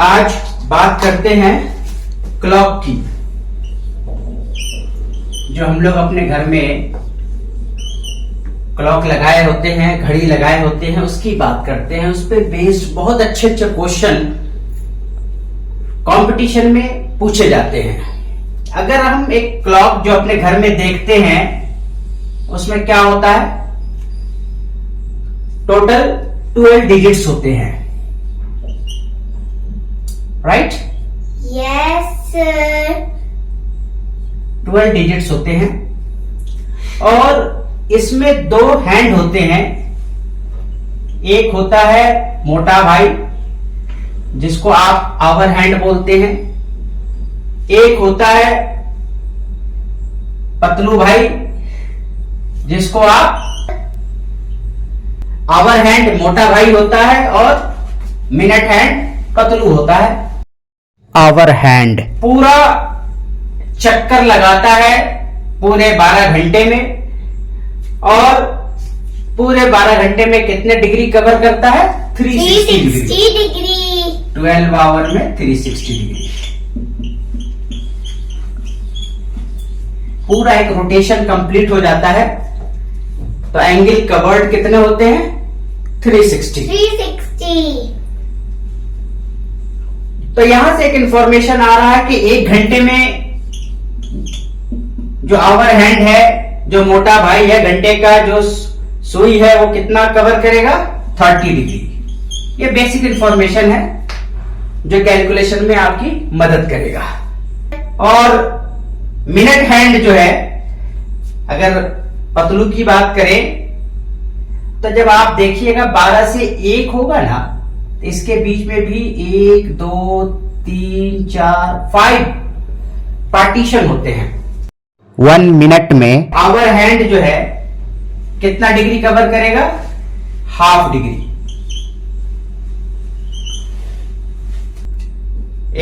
आज बात करते हैं क्लॉक की। जो हम लोग अपने घर में क्लॉक लगाए होते हैं, घड़ी लगाए होते हैं, उसकी बात करते हैं। उस पर बेस्ड बहुत अच्छे अच्छे क्वेश्चन कंपटीशन में पूछे जाते हैं। अगर हम एक क्लॉक जो अपने घर में देखते हैं, उसमें क्या होता है, टोटल 12 डिजिट्स होते हैं, राइट? Yes sir. 12 डिजिट्स होते हैं और इसमें 2 हैंड होते हैं। एक होता है मोटा भाई, जिसको आप आवर हैंड बोलते हैं। एक होता है पतलू भाई, जिसको आप आवर हैंड मोटा भाई होता है और मिनट हैंड पतलू होता है। आवर हैंड पूरा चक्कर लगाता है पूरे 12 घंटे में, और पूरे 12 घंटे में कितने डिग्री कवर करता है? 360 डिग्री। 12 आवर में 360 डिग्री। पूरा एक रोटेशन कंप्लीट हो जाता है। तो एंगल कवर्ड कितने होते हैं? 360। तो यहां से एक इंफॉर्मेशन आ रहा है कि 1 घंटे में जो आवर हैंड है, जो मोटा भाई है, घंटे का जो सुई है, वो कितना कवर करेगा? 30 डिग्री। ये बेसिक इंफॉर्मेशन है जो कैलकुलेशन में आपकी मदद करेगा। और मिनट हैंड जो है, अगर पतलू की बात करें तो जब आप देखिएगा 12 से 1 होगा ना, तो इसके बीच में भी 1 2 3 4 5 पार्टीशन होते हैं। 1 मिनट में आवर हैंड जो है कितना डिग्री कवर करेगा? Half degree.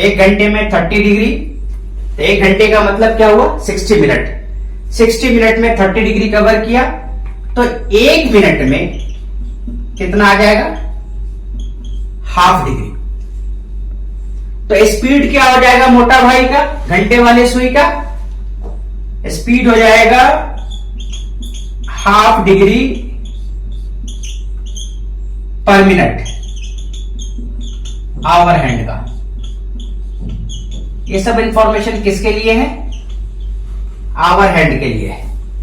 1 घंटे में 30 डिग्री, तो 1 घंटे का मतलब क्या हुआ? 60 मिनट। 60 मिनट में 30 डिग्री कवर किया, तो 1 मिनट में कितना आ जाएगा? Half degree. तो स्पीड क्या हो जाएगा मोटा भाई का, घंटे वाले सुई का? स्पीड हो जाएगा हाफ डिग्री पर मिनट आवर हैंड का। ये सब इंफॉर्मेशन किसके लिए है? आवर हैंड के लिए है।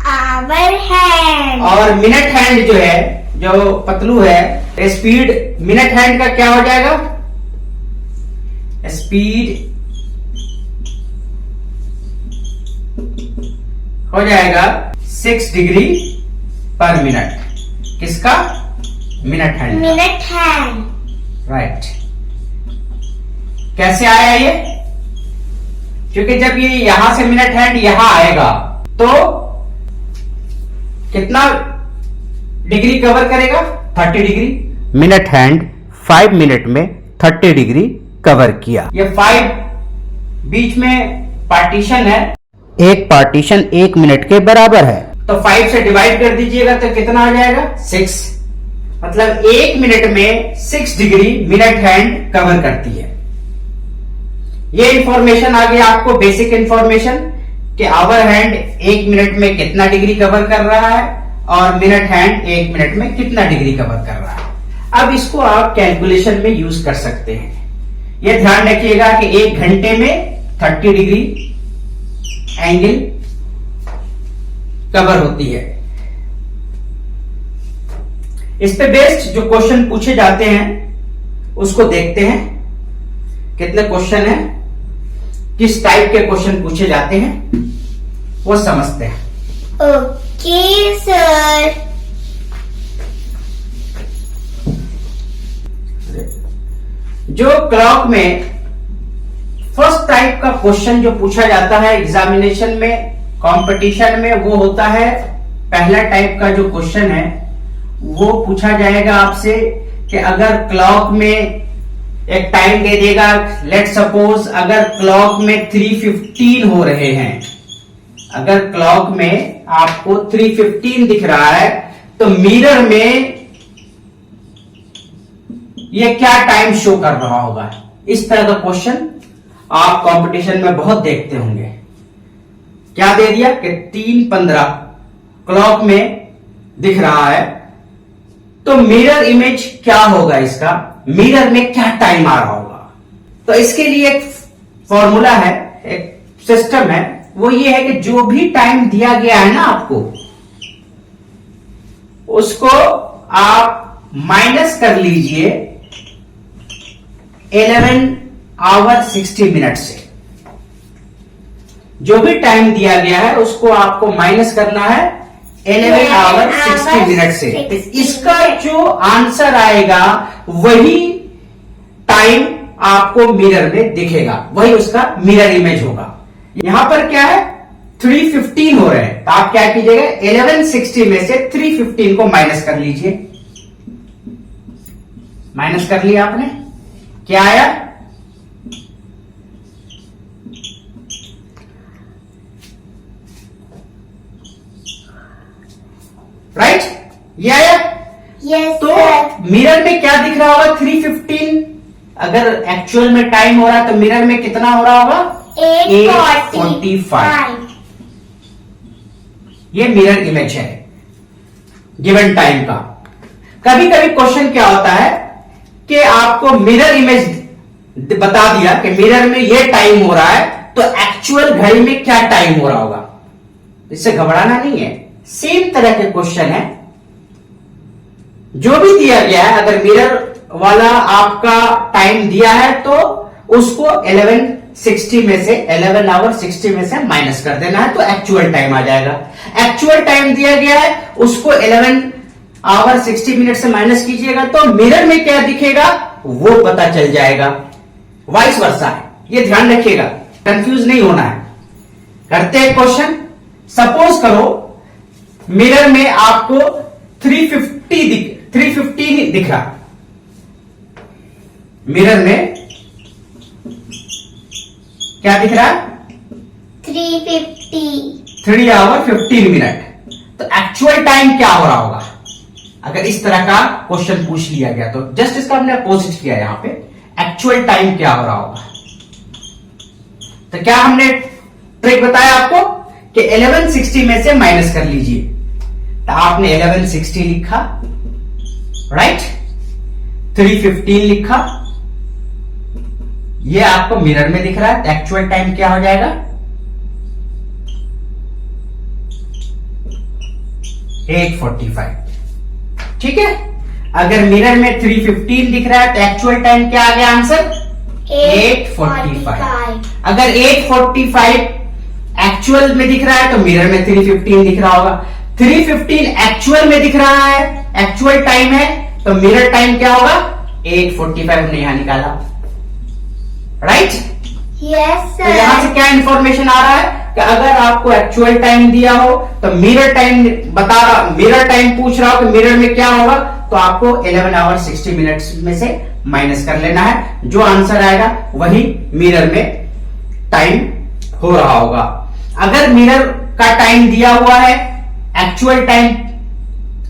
Hour hand. और मिनट हैंड जो है, जो पतलू है, स्पीड मिनट हैंड का क्या हो जाएगा? स्पीड हो जाएगा 6 डिग्री पर मिनट। किसका? Minute hand. Minute hand. Right. कैसे आया ये? क्योंकि जब ये यहां से मिनट हैंड यहां आएगा तो कितना डिग्री कवर करेगा? 30 डिग्री। मिनट हैंड 5 मिनट में 30 डिग्री कवर किया। ये 5 बीच में पार्टीशन है, एक पार्टीशन 1 मिनट के बराबर है। तो 5 से डिवाइड कर दीजिएगा तो कितना आ जाएगा? 6। मतलब 1 मिनट में 6 डिग्री मिनट हैंड कवर करती है। ये इंफॉर्मेशन आ गया आपको, बेसिक इंफॉर्मेशन, कि आवर हैंड 1 मिनट में कितना डिग्री कवर कर रहा है और मिनट हैंड 1 मिनट में कितना डिग्री कवर कर रहा है। अब इसको आप कैलकुलेशन में यूज कर सकते हैं। यह ध्यान रखिएगा कि 1 घंटे में 30 डिग्री एंगल कवर होती है। इस पे बेस्ड जो क्वेश्चन पूछे जाते हैं उसको देखते हैं। कितने क्वेश्चन हैं, किस टाइप के क्वेश्चन पूछे जाते हैं, वो समझते हैं। Okay sir. जो क्लॉक में फर्स्ट टाइप का क्वेश्चन जो पूछा जाता है एग्जामिनेशन में, कंपटीशन में, वो होता है, पहला टाइप का जो क्वेश्चन है वो पूछा जाएगा आपसे कि अगर क्लॉक में एक टाइम दे देगा, लेट सपोज अगर क्लॉक में 3:15 हो रहे हैं, अगर क्लॉक में आपको 3:15 दिख रहा है, तो मिरर में ये क्या टाइम शो कर रहा होगा? इस तरह का क्वेश्चन आप कंपटीशन में बहुत देखते होंगे। क्या दे दिया कि 3:15 क्लॉक में दिख रहा है, तो मिरर इमेज क्या होगा, इसका मिरर में क्या टाइम आ रहा होगा। तो इसके लिए एक फॉर्मूला है, एक सिस्टम है, वो ये है कि जो भी टाइम दिया गया है ना आपको, उसको आप माइनस कर लीजिए 11 आवर 60 मिनट से। जो भी टाइम दिया गया है उसको आपको माइनस करना है 11 आवर 60 मिनट से। तो इसका जो आंसर आएगा वही टाइम आपको मिरर में दिखेगा, वही उसका मिरर इमेज होगा। यहां पर क्या है 3:15 हो रहे हैं, तो आप क्या कीजिएगा 11:60 में से 3:15 को माइनस कर लीजिए। माइनस कर लिया आपने, क्या आया, राइट, ये आया। यस तो मिरर में क्या दिख रहा होगा 3:15। अगर एक्चुअल में टाइम हो रहा है तो मिरर में कितना हो रहा होगा 8:45। ये मिरर इमेज है गिवन टाइम का। कभी कभी क्वेश्चन क्या होता है कि आपको मिरर इमेज बता दिया कि मिरर में ये टाइम हो रहा है, तो एक्चुअल घड़ी में क्या टाइम हो रहा होगा। इससे घबराना नहीं है, सेम तरह के क्वेश्चन है। जो भी दिया गया है, अगर मिरर वाला आपका टाइम दिया है तो उसको 11:60 में से 11 आवर 60 में से माइनस कर देना है, तो एक्चुअल टाइम आ जाएगा। एक्चुअल टाइम दिया गया है, उसको 11 आवर 60 मिनट से माइनस कीजिएगा तो मिरर में क्या दिखेगा वो पता चल जाएगा। वाइस वर्सा है, ये ध्यान रखिएगा, कंफ्यूज नहीं होना है। करते हैं क्वेश्चन। सपोज करो मिरर में आपको 3:15 दिख रहा, मिरर में क्या दिख रहा, 3:50 3 आवर 15 मिनट। तो एक्चुअल टाइम क्या हो रहा होगा अगर इस तरह का क्वेश्चन पूछ लिया गया, तो जस्ट इसका हमने अपोजिट किया यहां पे। एक्चुअल टाइम क्या हो रहा होगा, तो क्या हमने ट्रिक बताया आपको कि 11:60 में से माइनस कर लीजिए, तो आपने 11:60 लिखा, राइट, 3:15 लिखा, ये आपको मिरर में दिख रहा है। एक्चुअल टाइम क्या हो जाएगा 8:45, ठीक है। अगर मिरर में 3:15 दिख रहा है तो एक्चुअल टाइम क्या आ गया आंसर 8:45। अगर 8:45 एक्चुअल में दिख रहा है तो मिरर में 3:15 दिख रहा होगा। 3:15 एक्चुअल में दिख रहा है, एक्चुअल टाइम है, तो मिरर टाइम क्या होगा 8:45 हमने यहां निकाला, राइट। यस तो यहां से क्या इंफॉर्मेशन आ रहा है कि अगर आपको एक्चुअल टाइम दिया हो तो मिरर टाइम बता रहा, मिरर टाइम पूछ रहा हो कि मिरर में क्या होगा, तो आपको 11 आवर 60 मिनट्स में से माइनस कर लेना है। जो आंसर आएगा वही मिरर में टाइम हो रहा होगा। अगर मिरर का टाइम दिया हुआ है, एक्चुअल टाइम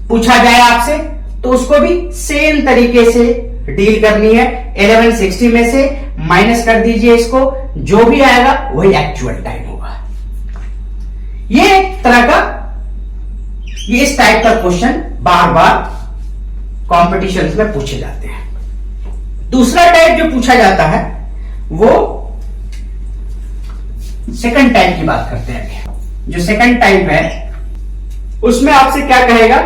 पूछा जाए आपसे, तो उसको भी सेम तरीके से डील करनी है। 11:60 में से माइनस कर दीजिए इसको, जो भी आएगा वही एक्चुअल टाइम होगा। ये तरह का, ये इस टाइप का क्वेश्चन बार बार कॉम्पिटिशन्स में पूछे जाते हैं। दूसरा टाइप जो पूछा जाता है वो सेकंड टाइप की बात करते हैं। जो सेकंड टाइप है उसमें आपसे क्या कहेगा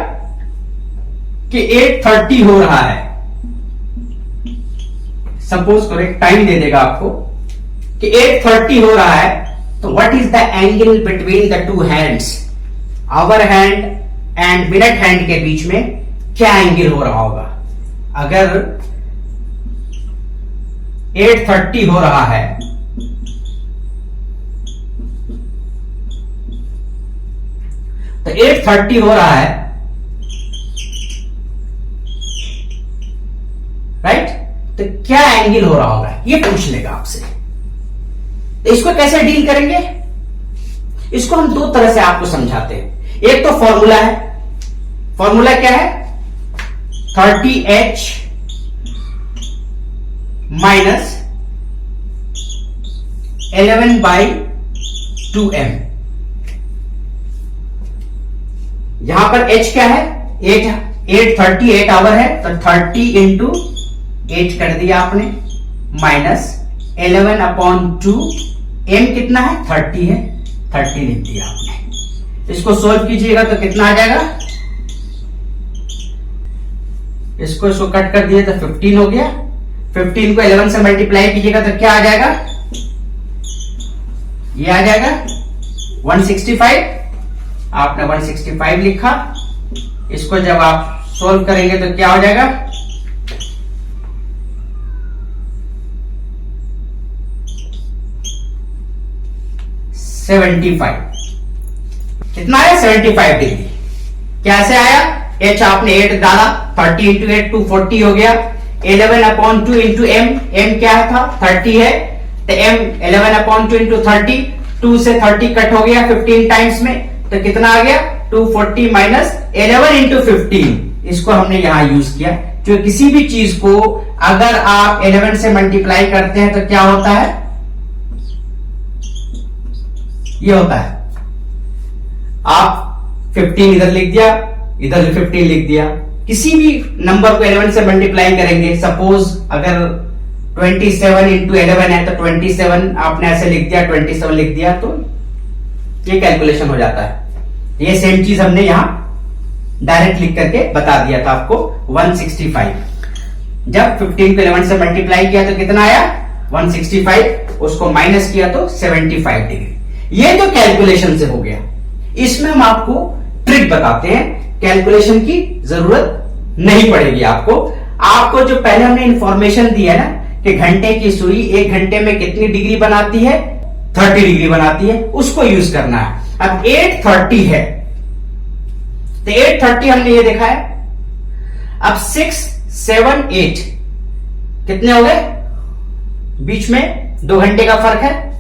कि 8:30 हो रहा है। सपोज करो एक टाइम दे देगा आपको कि 8:30 हो रहा है, तो what is the angle between the two hands, hour hand and minute hand के बीच में क्या एंगल हो रहा होगा। अगर 8:30 हो रहा है तो 8:30 हो रहा है, राइट, तो क्या एंगल हो रहा होगा ये पूछ लेगा आपसे। तो इसको कैसे डील करेंगे, इसको हम दो तरह से आपको समझाते हैं। एक तो फॉर्मूला है, फॉर्मूला क्या है 30h माइनस 11/2m। यहां पर h क्या है? 8 आवर है, तो 30 इंटू 8 कर दिया आपने, माइनस 11/2, m कितना है? 30 है, 30 लिख दिया आपने। इसको सोल्व कीजिएगा तो कितना आ जाएगा? इसको कट कर दिए तो 15 हो गया। 15 को 11 से मल्टीप्लाई कीजिएगा तो क्या आ जाएगा? ये आ जाएगा 165। आपने 165 लिखा। इसको जब आप सोल्व करेंगे तो क्या हो जाएगा? कितना आया? 75 डिग्री। कैसे आया? h आपने 8 डाला, 30 इंटू 8 240 हो गया। 11/2 इंटू m, m क्या था? 30 है, तो m 11/2 इंटू 30, 2 से 30 कट हो गया 15 टाइम्स में, तो कितना आ गया? 240 माइनस 11 इंटू 15। इसको हमने यहां यूज किया। जो किसी भी चीज को अगर आप 11 से मल्टीप्लाई करते हैं तो क्या होता है? ये होता है। आप 15 इधर लिख दिया, इधर 15 लिख दिया। किसी भी नंबर को 11 से मल्टीप्लाई करेंगे, सपोज अगर 27 इंटू 11 है तो 27 आपने ऐसे लिख दिया, 27 लिख दिया, तो ये कैलकुलेशन हो जाता है। ये सेम चीज हमने यहां डायरेक्ट लिख करके बता दिया था आपको। 165 जब 15 को 11 से मल्टीप्लाई किया तो कितना आया? 165। उसको माइनस किया तो 75 डिग्री। ये तो कैलकुलेशन से हो गया। इसमें हम आपको ट्रिक बताते हैं, कैलकुलेशन की जरूरत नहीं पड़ेगी आपको जो पहले हमने इंफॉर्मेशन दी है ना कि घंटे की सुई 1 घंटे में कितनी डिग्री बनाती है? 30 डिग्री बनाती है, उसको यूज करना है। अब 8:30 है, तो 8:30 हमने ये देखा है। अब 6, 7, 8 कितने हो गए? बीच में 2 घंटे का फर्क है,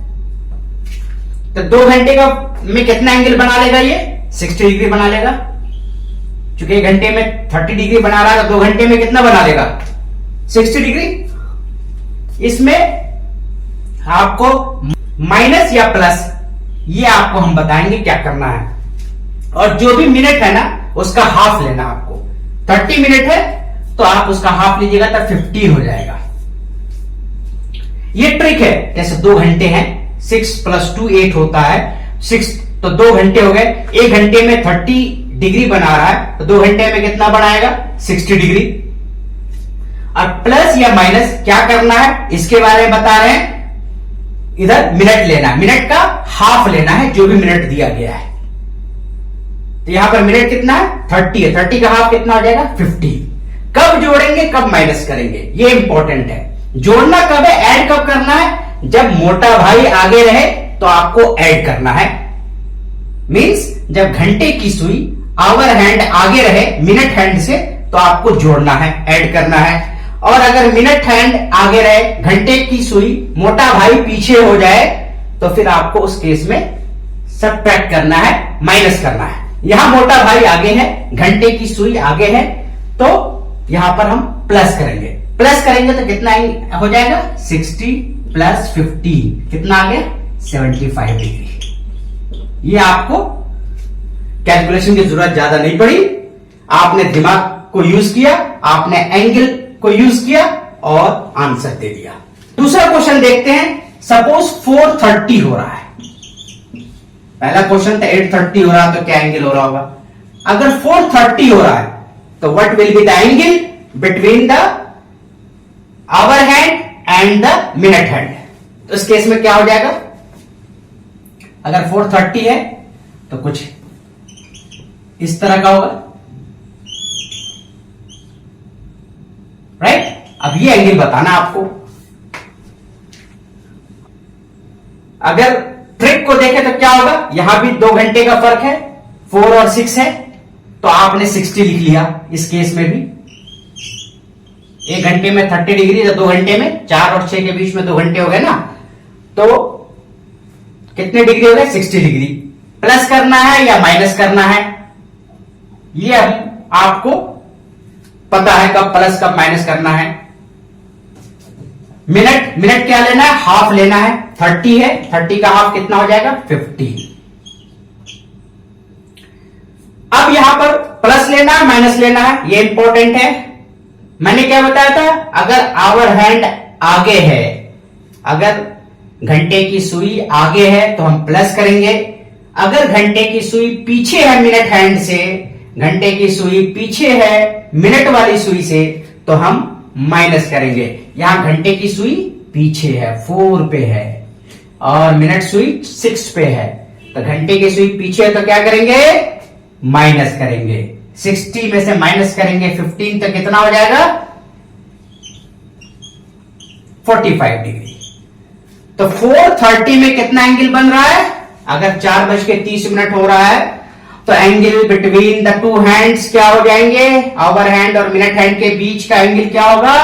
तो 2 घंटे का में कितना एंगल बना लेगा? ये 60 डिग्री बना लेगा। चूंकि 1 घंटे में 30 डिग्री बना रहा है, तो 2 घंटे में कितना बना लेगा? 60 डिग्री। इसमें आपको माइनस या प्लस, ये आपको हम बताएंगे क्या करना है। और जो भी मिनट है ना, उसका हाफ लेना आपको। 30 मिनट है तो आप उसका हाफ लीजिएगा तो 15 हो जाएगा। ये ट्रिक है। जैसे 2 घंटे हैं, 6 + 2 8 होता है। 6 तो 2 घंटे हो गए। 1 घंटे में 30 डिग्री बना रहा है, तो 2 घंटे में कितना बनाएगा? 60 डिग्री। और प्लस या माइनस क्या करना है, इसके बारे में बता रहे हैं। इधर मिनट लेना है, मिनट का हाफ लेना है, जो भी मिनट दिया गया है। तो यहां पर मिनट कितना है? 30 है। 30 का हाफ कितना हो जाएगा? 50। कब जोड़ेंगे, कब माइनस करेंगे, ये इंपॉर्टेंट है। जोड़ना कब है, ऐड कब करना है? जब मोटा भाई आगे रहे तो आपको ऐड करना है। मींस जब घंटे की सुई आवर हैंड आगे रहे मिनट हैंड से, तो आपको जोड़ना है, ऐड करना है। और अगर मिनट हैंड आगे रहे, घंटे की सुई मोटा भाई पीछे हो जाए, तो फिर आपको उस केस में सबट्रैक्ट करना है, माइनस करना है। यहां मोटा भाई आगे है, घंटे की सुई आगे है, तो यहां पर हम प्लस करेंगे। प्लस करेंगे तो कितना हो जाएगा? 60 + 15 कितना आ गया? 75 डिग्री। ये आपको कैलकुलेशन की जरूरत ज्यादा नहीं पड़ी। आपने दिमाग को यूज किया, आपने एंगल को यूज किया और आंसर दे दिया। दूसरा क्वेश्चन देखते हैं। सपोज 4:30 हो रहा है। पहला क्वेश्चन था 8:30 हो रहा, तो क्या एंगल हो रहा होगा? अगर 4:30 हो रहा है तो what will be the angle between the hour hand and the minute hand? तो इस केस में क्या हो जाएगा? अगर 4:30 है तो कुछ इस तरह का होगा, राइट? अब ये एंगल बताना आपको। अगर ट्रिक को देखें तो क्या होगा? यहां भी 2 घंटे का फर्क है, 4 और 6 है, तो आपने 60 लिख लिया। इस केस में भी 1 घंटे में 30 डिग्री, तो 2 घंटे में 4 और 6 के बीच में 2 घंटे हो गए ना, तो कितने डिग्री हो गए? 60 डिग्री। प्लस करना है या माइनस करना है, ये आपको पता है कब प्लस कब माइनस करना है। मिनट क्या लेना है, हाफ लेना है, 30 है, 30 का हाफ कितना हो जाएगा, 50। अब यहां पर प्लस लेना है माइनस लेना है, ये इंपॉर्टेंट है। मैंने क्या बताया था, अगर आवर हैंड आगे है, अगर घंटे की सुई आगे है तो हम प्लस करेंगे, अगर घंटे की सुई पीछे है मिनट हैंड से, घंटे की सुई पीछे है मिनट वाली सुई से, तो हम माइनस करेंगे। यहां घंटे की सुई पीछे है, 4 पे है, और मिनट सुई 6 पे है, तो घंटे की सुई पीछे है तो क्या करेंगे, माइनस करेंगे। 60 में से माइनस करेंगे 15 तो कितना हो जाएगा, 45 डिग्री। तो 4:30 में कितना एंगल बन रहा है, अगर 4:30 हो रहा है तो angle between the two hands क्या हो जाएंगे, आवर हैंड और मिनट हैंड के बीच का एंगल क्या होगा,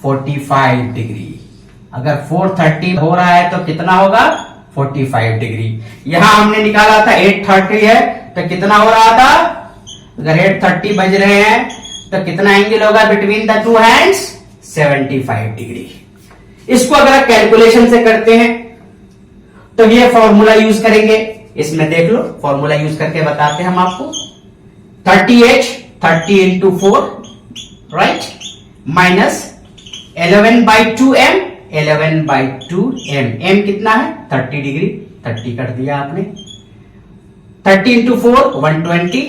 45 डिग्री। अगर 4:30 हो रहा है तो कितना होगा, 45 डिग्री। यहां हमने निकाला था 8:30 है तो कितना हो रहा था, अगर 8:30 बज रहे हैं तो कितना एंगल होगा between the two hands, 75 degree. इसको अगर कैलकुलेशन से करते हैं तो ये फॉर्मूला यूज करेंगे, इसमें देख लो फॉर्मूला यूज करके बताते हैं हम आपको। 30h 30 into 4 right, minus 11/2m 11/2m, m कितना है 30 डिग्री, 30 कर दिया आपने, 30 into 4 120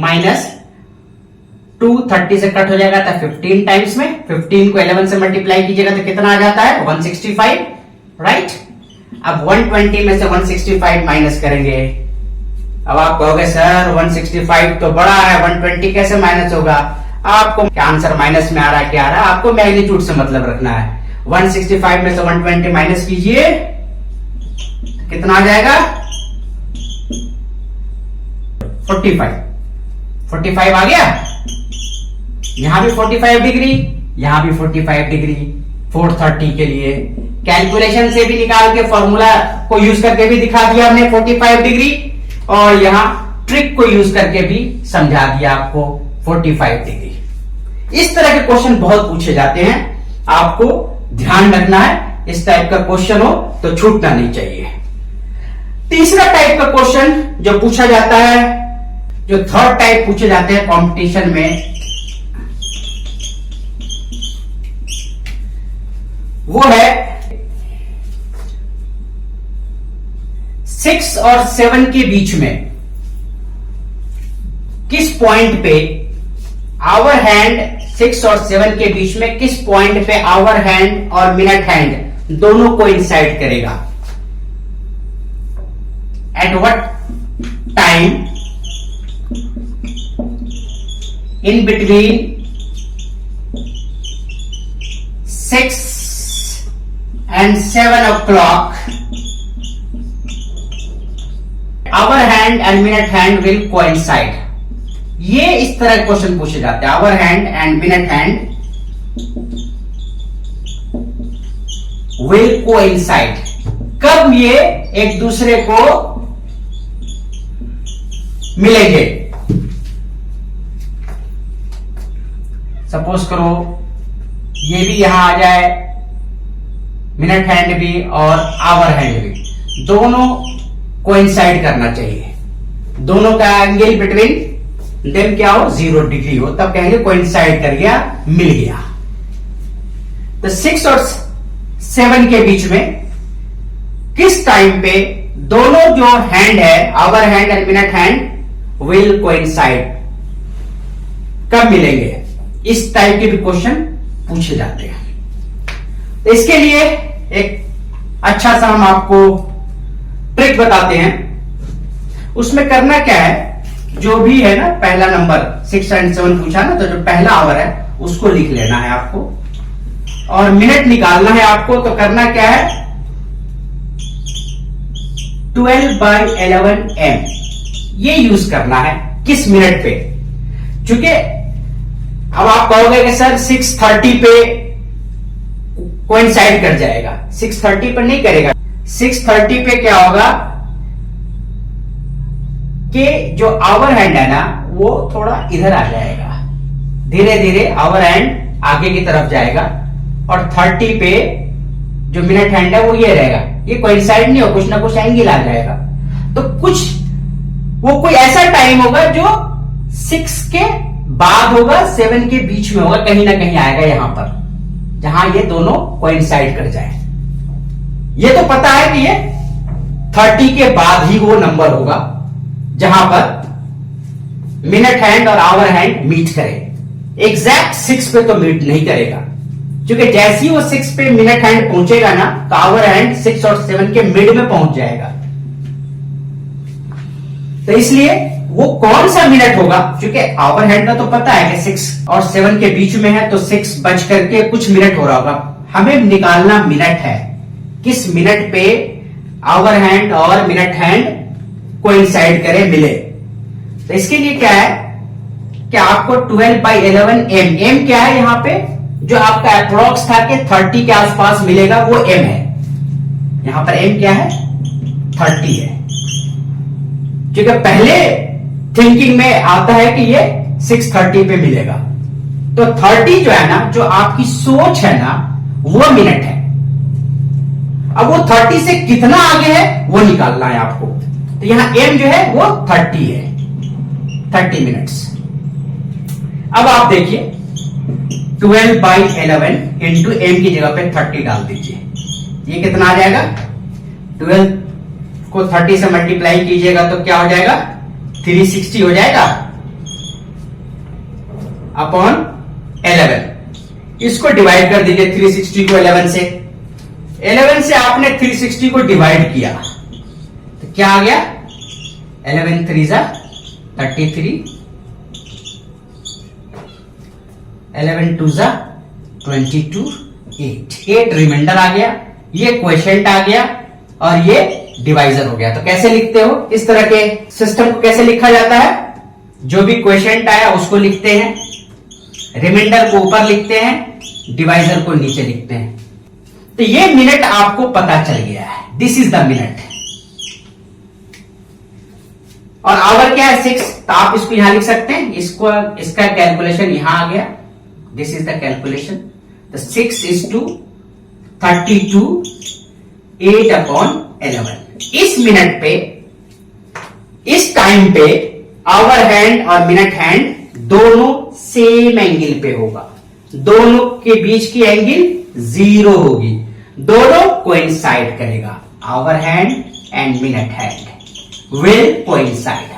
माइनस 2 30 से कट हो जाएगा तो 15 टाइम्स में, 15 को 11 से मल्टीप्लाई कीजिएगा तो कितना आ जाता है 165 राइट। अब 120 में से 165 माइनस करेंगे। अब आप कहोगे सर 165 तो बड़ा है, 120 कैसे माइनस होगा, आपको क्या आंसर माइनस में आ रहा है, क्या आ रहा है, आपको मैग्नीट्यूड से मतलब रखना है। 165 में से 120 माइनस कीजिए, कितना आ जाएगा 45 आ गया। यहां भी 45 डिग्री, यहां भी 45 डिग्री 4:30 के लिए। कैलकुलेशन से भी निकाल के फॉर्मूला को यूज करके भी दिखा दिया हमने 45 डिग्री, और यहां ट्रिक को यूज करके भी समझा दिया आपको 45 डिग्री। इस तरह के क्वेश्चन बहुत पूछे जाते हैं, आपको ध्यान रखना है, इस टाइप का क्वेश्चन हो तो छूटना नहीं चाहिए। तीसरा टाइप का क्वेश्चन जो पूछा जाता है, जो थर्ड टाइप पूछे जाते हैं कंपटीशन में, वो है 6 और 7 के बीच में किस पॉइंट पे आवर हैंड, 6 और 7 के बीच में किस पॉइंट पे आवर हैंड और मिनट हैंड दोनों को इंसाइड करेगा, at what time in between 6 and 7 o'clock our hand and minute hand will coincide। ये इस तरह क्वेश्चन पूछे जाते हैं, our hand and minute hand will coincide, कब ये एक दूसरे को मिलेंगे। सपोज करो ये भी यहां आ जाए, मिनट हैंड भी और आवर हैंड भी, दोनों कोइंसाइड करना चाहिए, दोनों का एंगल बिटवीन देम क्या हो 0 डिग्री हो, तब कहेंगे कोइंसाइड कर गया, मिल गया। तो 6 और 7 के बीच में किस टाइम पे दोनों जो हैंड है, hour hand and minute hand will coincide, कब मिलेंगे, इस टाइप के भी क्वेश्चन पूछे जाते हैं। तो इसके लिए एक अच्छा सा हम आपको ट्रिक बताते हैं। उसमें करना क्या है, जो भी है ना पहला नंबर 6 और 7 पूछा ना, तो जो पहला आवर है उसको लिख लेना है आपको, और मिनट निकालना है आपको। तो करना क्या है, 12/11m ये यूज करना है किस मिनट पे, चूंकि अब आप कहोगे कि सर 6:30 पे कोइंसाइड कर जाएगा, 6:30 पर नहीं करेगा। 6:30 पे क्या होगा कि जो आवर हैंड है ना वो थोड़ा इधर आ जाएगा, धीरे धीरे आवर हैंड आगे की तरफ जाएगा और 30 पे जो मिनट हैंड है वो ये रहेगा, ये कोइंसाइड नहीं हो, कुछ ना कुछ एंगल आ जाएगा। तो कुछ वो कोई ऐसा टाइम होगा जो 6 के बाद होगा, 7 के बीच में होगा, कहीं ना कहीं आएगा यहां पर, जहां ये दोनों कोइंसाइड कर जाए। ये तो पता है कि ये 30 के बाद ही वो नंबर होगा जहां पर मिनट हैंड और आवर हैंड मीट करे। एग्जैक्ट 6 पे तो मीट नहीं करेगा, क्योंकि जैसे ही वो 6 पे मिनट हैंड पहुंचेगा ना, तो आवर हैंड 6 और 7 के मिड में पहुंच जाएगा। तो इसलिए वो कौन सा मिनट होगा, क्योंकि आवर हैंड का तो पता है कि 6 और 7 के बीच में है, तो 6 बज करके कुछ मिनट हो रहा होगा। हमें निकालना मिनट है, किस मिनट पे आवर हैंड और मिनट हैंड कोइंसाइड करे, मिले। तो इसके लिए क्या है कि आपको 12/11 एम क्या है यहां पे, जो आपका अप्रोक्स था कि 30 के आसपास मिलेगा, वो एम है। यहां पर एम क्या है, 30 है, क्योंकि पहले थिंकिंग में आता है कि ये 6:30 पे मिलेगा। तो 30 जो है ना, जो आपकी सोच है ना, वो मिनट है। अब वो 30 से कितना आगे है वो निकालना है आपको। तो यहां एम जो है वो 30 है, 30 मिनट्स। अब आप देखिए 12/11 इंटू एम की जगह पे 30 डाल दीजिए, ये कितना आ जाएगा, 12 को 30 से मल्टीप्लाई कीजिएगा तो क्या हो जाएगा, 360 हो जाएगा अपॉन 11। इसको डिवाइड कर दीजिए 360 को 11 से। 11 से आपने 360 को डिवाइड किया तो क्या आ गया, 11 3 जा 33, 11 2 जा 22, 8 रिमाइंडर आ गया, ये क्वोशिएंट आ गया और ये डिवाइजर हो गया। तो कैसे लिखते हो, इस तरह के सिस्टम को कैसे लिखा जाता है, जो भी क्वोशिएंट आया उसको लिखते हैं, रिमाइंडर को ऊपर लिखते हैं, डिवाइजर को नीचे लिखते हैं। तो ये मिनट आपको पता चल गया है, दिस इज द मिनट। और आवर क्या है, 6, तो आप इसको यहां लिख सकते हैं, इसको इसका कैलकुलेशन यहां आ गया, दिस इज द कैलकुलेशन। तो 6 is to 32, 8/11। इस मिनट पे, इस टाइम पे आवर हैंड और मिनट हैंड दोनों सेम एंगल पे होगा, दोनों के बीच की एंगल 0 होगी, दोनों कोइंसाइड करेगा, hour hand and minute hand will coincide.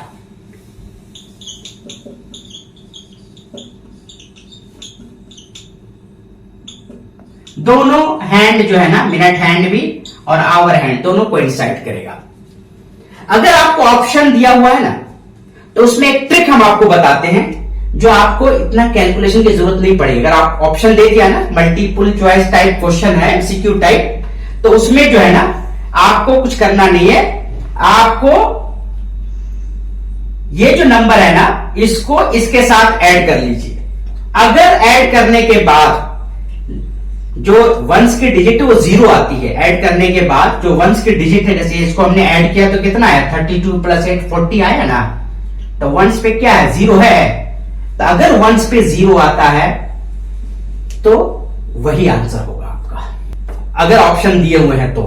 दोनों हैंड जो है ना, मिनट हैंड भी और आवर हैंड दोनों कोइंसाइड करेगा। अगर आपको ऑप्शन दिया हुआ है ना, तो उसमें एक ट्रिक हम आपको बताते हैं, जो आपको इतना कैलकुलेशन की जरूरत नहीं पड़ेगी। अगर आप ऑप्शन दे दिया ना, मल्टीपल चॉइस टाइप क्वेश्चन है, एमसीक्यू टाइप, तो उसमें जो है ना आपको कुछ करना नहीं है, आपको ये जो नंबर है ना, इसको इसके साथ ऐड कर लीजिए। अगर ऐड करने के बाद जो वंस की डिजिट है वो 0 आती है, ऐड करने के बाद जो वंस की डिजिट है, जैसे इसको हमने ऐड किया तो कितना है, 32 + 8 40 आया ना, तो वंस पे क्या है, 0 है। तो अगर वंस पे 0 आता है तो वही आंसर होगा आपका, अगर ऑप्शन दिए हुए हैं तो।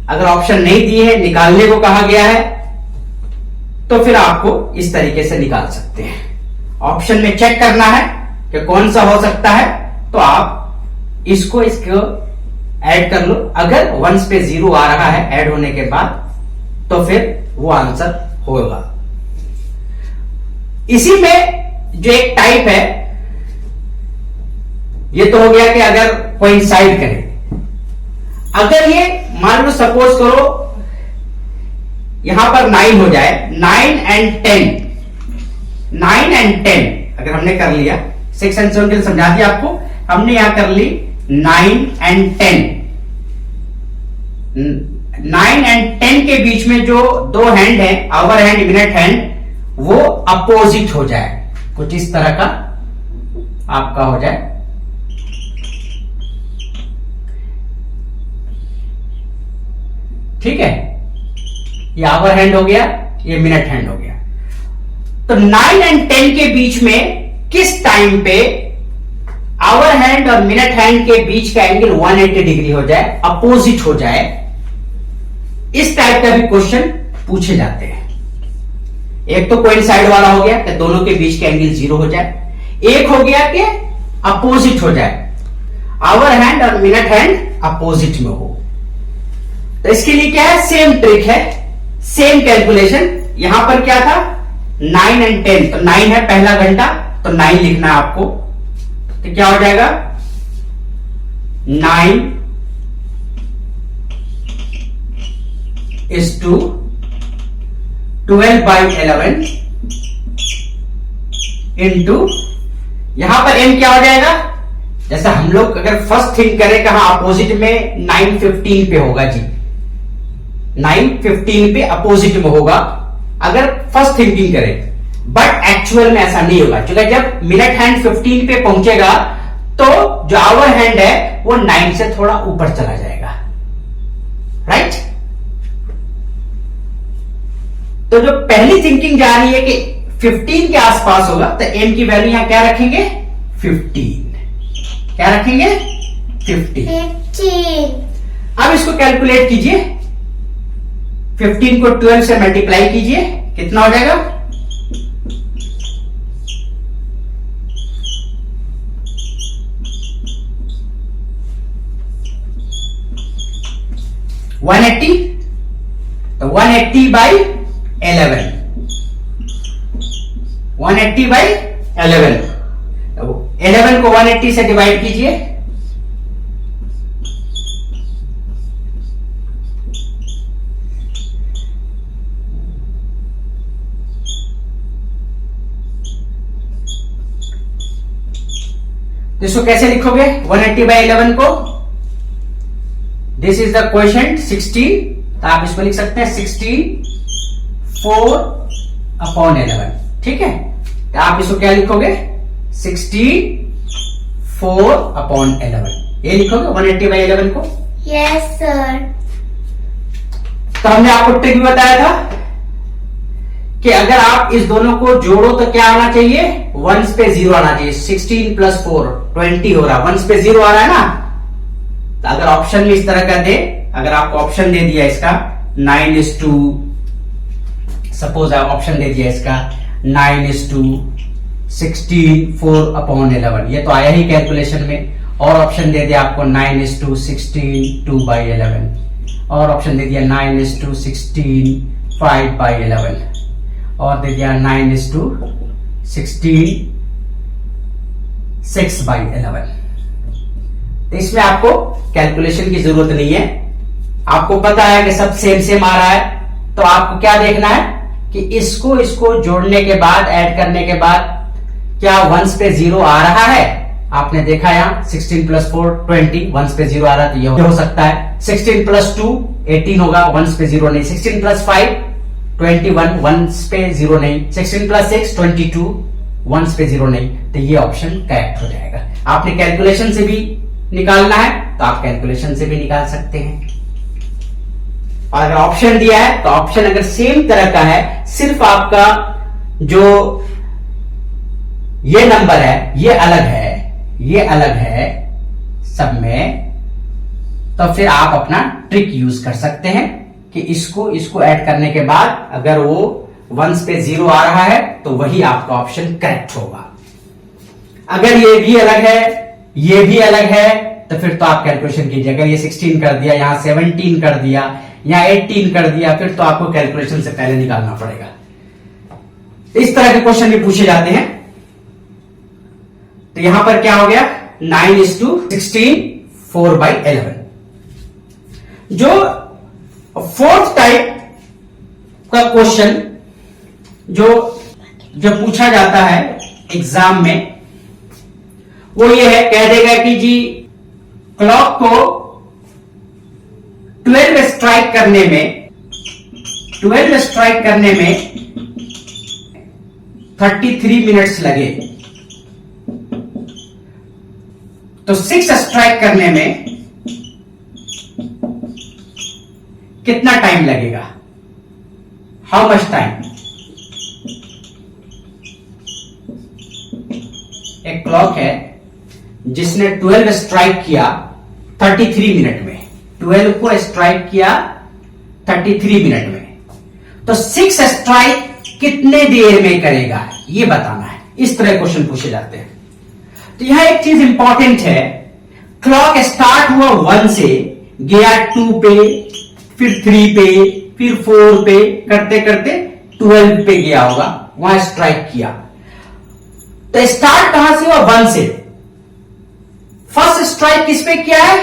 अगर ऑप्शन नहीं दिए हैं, निकालने को कहा गया है, तो फिर आपको इस तरीके से निकाल सकते हैं। ऑप्शन में चेक करना है कि कौन सा हो सकता है, तो आप इसको ऐड कर लो। अगर वंस पे 0 आ रहा है ऐड होने के बाद, तो फिर वो आंसर होगा। इसी में जो एक टाइप है, ये तो हो गया कि अगर कोइंसाइड करे। अगर ये मान लो सपोज करो यहां पर 9 हो जाए, 9 and 10, 9 and 10 अगर हमने कर लिया, 6 and 7 के लिए समझा दिया आपको, हमने यहां कर ली 9 and 10। 9 and 10 के बीच में जो दो हैंड है, आवर हैंड मिनट हैंड, वो अपोजिट हो जाए, कुछ इस तरह का आपका हो जाए। ठीक है, ये आवर हैंड हो गया, ये मिनट हैंड हो गया। तो 9 and 10 के बीच में किस टाइम पे आवर हैंड और मिनट हैंड के बीच का एंगल 180 डिग्री हो जाए, अपोजिट हो जाए, इस टाइप का भी क्वेश्चन पूछे जाते हैं। एक तो कोइंसाइड वाला हो गया कि दोनों के बीच के एंगल 0 हो जाए, एक हो गया कि अपोजिट हो जाए, आवर हैंड और मिनट हैंड अपोजिट में हो। तो इसके लिए क्या है, सेम ट्रिक है, सेम कैलकुलेशन। यहां पर क्या था 9 एंड 10, तो 9 है पहला घंटा, तो 9 लिखना है आपको। तो क्या हो जाएगा 9 is to 12/11 इंटू, यहां पर m क्या हो जाएगा, जैसा हम लोग अगर फर्स्ट थिंक करें कहां अपोजिट में 9:15 पे होगा जी, 9:15 पे अपोजिट में होगा अगर फर्स्ट थिंकिंग करें, बट एक्चुअल में ऐसा नहीं होगा, क्योंकि जब मिनट हैंड 15 पे पहुंचेगा तो जो आवर हैंड है वो 9 से थोड़ा ऊपर चला जाएगा, राइट। तो जो पहली थिंकिंग जा रही है कि 15 के आसपास होगा, तो m की वैल्यू यहां क्या रखेंगे 15, क्या रखेंगे 15। अब इसको कैलकुलेट कीजिए, 15 को 12 से मल्टीप्लाई कीजिए, कितना हो जाएगा 180, तो 180/11, 180/11, 11 को 180 से डिवाइड कीजिए, तो इसको कैसे लिखोगे 180/11 को, दिस इज द क्वेश्चन 16, तो आप इसको लिख सकते हैं 16/4/11, ठीक है। तो आप इसको क्या लिखोगे 16/4/11, ये लिखोगे 180/11 को। Yes sir. तो हमने आपको ट्रिक भी बताया था कि अगर आप इस दोनों को जोड़ो तो क्या आना चाहिए, वंस पे 0 आना चाहिए। 16 + 4 20 हो रहा, वंस पे 0 आ रहा है ना। तो अगर ऑप्शन में इस तरह का दे, अगर आपको ऑप्शन दे दिया इसका 9:2, सपोज ऑप्शन दे दिया इसका 9:16/4/11, ये तो आया ही कैलकुलेशन में। और ऑप्शन दे दिया आपको 9:16 2/11, और ऑप्शन दे दिया 9:16 5/11, और दे दिया 9:16 6/11। तो इसमें आपको कैलकुलेशन की जरूरत नहीं है, आपको पता है कि सब सेम सेम आ रहा है। तो आपको क्या देखना है कि इसको जोड़ने के बाद, ऐड करने के बाद क्या वंस पे 0 आ रहा है। आपने देखा यहां 16 + 4 20, वंस पे 0 आ रहा है, तो ये हो सकता है। 16 + 2 18 होगा, वंस पे 0 नहीं। 16 + 5 21, वंस पे 0 नहीं। 16 + 6 22, वंस पे 0 नहीं। तो ये ऑप्शन करेक्ट हो जाएगा। आपने कैलकुलेशन से भी निकालना है तो आप कैलकुलेशन से भी निकाल सकते हैं, और अगर ऑप्शन दिया है तो ऑप्शन अगर सेम तरह का है, सिर्फ आपका जो ये नंबर है ये अलग है, ये अलग है सब में, तो फिर आप अपना ट्रिक यूज कर सकते हैं कि इसको ऐड करने के बाद अगर वो वंस पे 0 आ रहा है तो वही आपका ऑप्शन करेक्ट होगा। अगर ये भी अलग है, ये भी अलग है, तो फिर तो आप कैलकुलेशन कीजिए। अगर ये 16 कर दिया, यहां 17 कर दिया, यहां 18 कर दिया, फिर तो आपको कैलकुलेशन से पहले निकालना पड़ेगा। इस तरह के क्वेश्चन भी पूछे जाते हैं। तो यहां पर क्या हो गया 9:16 4/11। जो फोर्थ टाइप का क्वेश्चन जो पूछा जाता है एग्जाम में, वो ये है, कह देगा कि जी क्लॉक को 12 स्ट्राइक करने में 33 मिनट्स लगे, तो 6 स्ट्राइक करने में कितना टाइम लगेगा, हाउ मच टाइम। एक क्लॉक है, जिसने 12 स्ट्राइक किया 33 मिनट में, 12 को स्ट्राइक किया 33 मिनट में, तो 6 स्ट्राइक कितने देर में करेगा ये बताना है। इस तरह क्वेश्चन पूछे जाते हैं। तो यहां एक चीज इंपॉर्टेंट है, क्लॉक स्टार्ट हुआ 1 से, गया 2 पे, फिर 3 पे, फिर 4 पे, करते करते 12 पे गया होगा, वहां स्ट्राइक किया। तो स्टार्ट कहां से हुआ? 1 से। फर्स्ट स्ट्राइक किस पे किया है?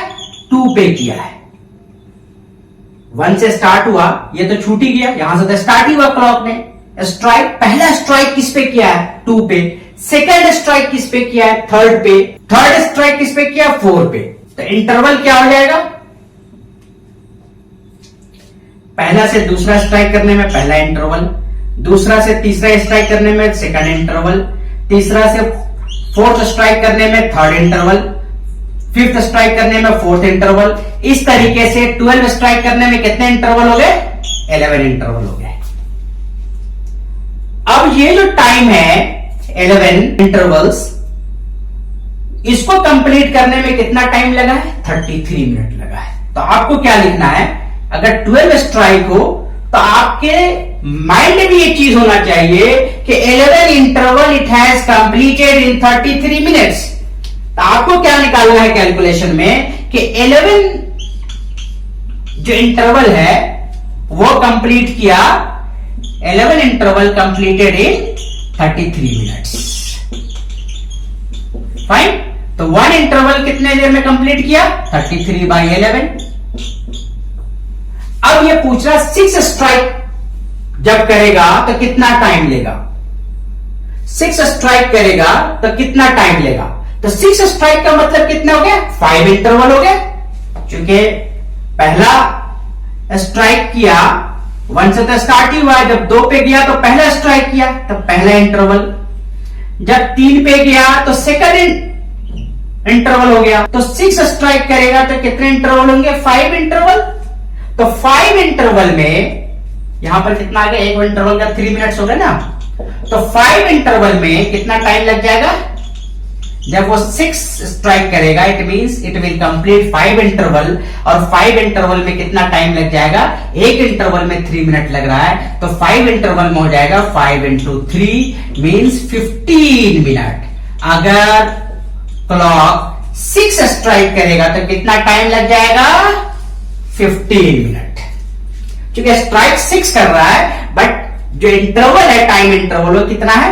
2 पे किया है। 1 से स्टार्ट हुआ, ये तो छूट ही गया, यहां से तो स्टार्ट ही हुआ क्लॉक ने। स्ट्राइक, पहला स्ट्राइक किस पे किया है? 2 पे। सेकंड स्ट्राइक किस पे किया है? 3rd पे। थर्ड स्ट्राइक किस पे किया? 4 पे। तो इंटरवल क्या हो जाएगा? पहला से दूसरा स्ट्राइक करने में पहला इंटरवल, दूसरा से तीसरा स्ट्राइक करने में सेकंड इंटरवल, तीसरा से 4th स्ट्राइक करने में 3rd इंटरवल, 5th स्ट्राइक करने में 4th इंटरवल। इस तरीके से 12 स्ट्राइक करने में कितने इंटरवल हो गए? 11 इंटरवल हो गए। अब ये जो टाइम है 11 इंटरवल्स, इसको कंप्लीट करने में कितना टाइम लगा है? 33 मिनट लगा है। तो आपको क्या लिखना है? अगर 12 स्ट्राइक हो तो आपके माइंड में ये चीज होना चाहिए कि 11 interval it has completed in 33 minutes. तो आपको क्या निकालना है कैलकुलेशन में कि 11 जो इंटरवल है वो कंप्लीट किया, 11 interval completed in 33 minutes. Fine. तो 1 इंटरवल कितने देर में कंप्लीट किया? 33/11। अब ये पूछ रहा 6 स्ट्राइक जब करेगा तो कितना टाइम लेगा? 6 स्ट्राइक करेगा तो कितना टाइम लेगा? तो 6 स्ट्राइक का मतलब कितना हो गया? 5 इंटरवल हो गया। क्योंकि पहला स्ट्राइक किया 1 से तो स्टार्ट ही हुआ है, जब 2 पे गया तो पहला स्ट्राइक किया, तो पहला इंटरवल। जब 3 पे गया तो सेकंड इंटरवल हो गया। तो 6 स्ट्राइक करेगा तो कितने इंटरवल होंगे? 5 इंटरवल। तो 5 इंटरवल में यहां पर कितना आ गया? 1 इंटरवल का 3 मिनट्स हो गए ना। तो 5 इंटरवल में कितना टाइम लग जाएगा? जब वो 6 स्ट्राइक करेगा it means it will complete 5 interval. और 5 इंटरवल में कितना टाइम लग जाएगा? 1 इंटरवल में 3 मिनट लग रहा है, तो 5 इंटरवल में हो जाएगा 5 into 3 मींस 15 मिनट। अगर क्लॉक 6 स्ट्राइक करेगा तो कितना टाइम लग जाएगा? 15 मिनट। क्योंकि स्ट्राइक 6 कर रहा है, बट जो इंटरवल है टाइम इंटरवल वो कितना है?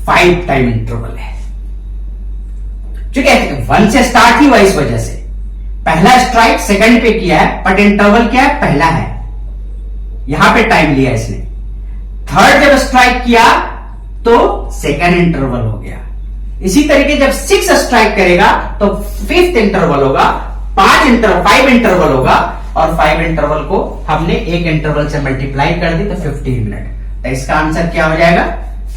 5 टाइम इंटरवल है। क्योंकि 1 से स्टार्ट ही हुआ, इस वजह से पहला स्ट्राइक सेकंड पे किया है, बट इंटरवल क्या है? पहला है, यहां पे टाइम लिया इसने। थर्ड जब स्ट्राइक किया तो सेकंड इंटरवल हो गया। इसी तरीके जब 6 स्ट्राइक करेगा तो 5th इंटरवल होगा, 5 इंटरवल होगा, और 5 इंटरवल को हमने 1 इंटरवल से मल्टीप्लाई कर दी तो 15 मिनट। तो इसका आंसर क्या हो जाएगा?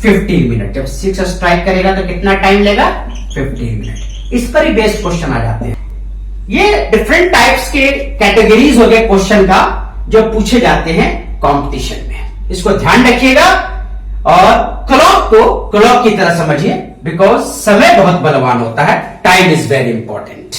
15 मिनट। जब 6 स्ट्राइक करेगा तो कितना टाइम लेगा? 15 मिनट। इस पर ही बेस्ड क्वेश्चन आ जाते हैं। ये डिफरेंट टाइप्स के कैटेगरीज हो गए क्वेश्चन का जो पूछे जाते हैं कंपटीशन में। इसको ध्यान रखिएगा और क्लॉक को क्लॉक की तरह समझिए, बिकॉज समय बहुत बलवान होता है। Time is very important.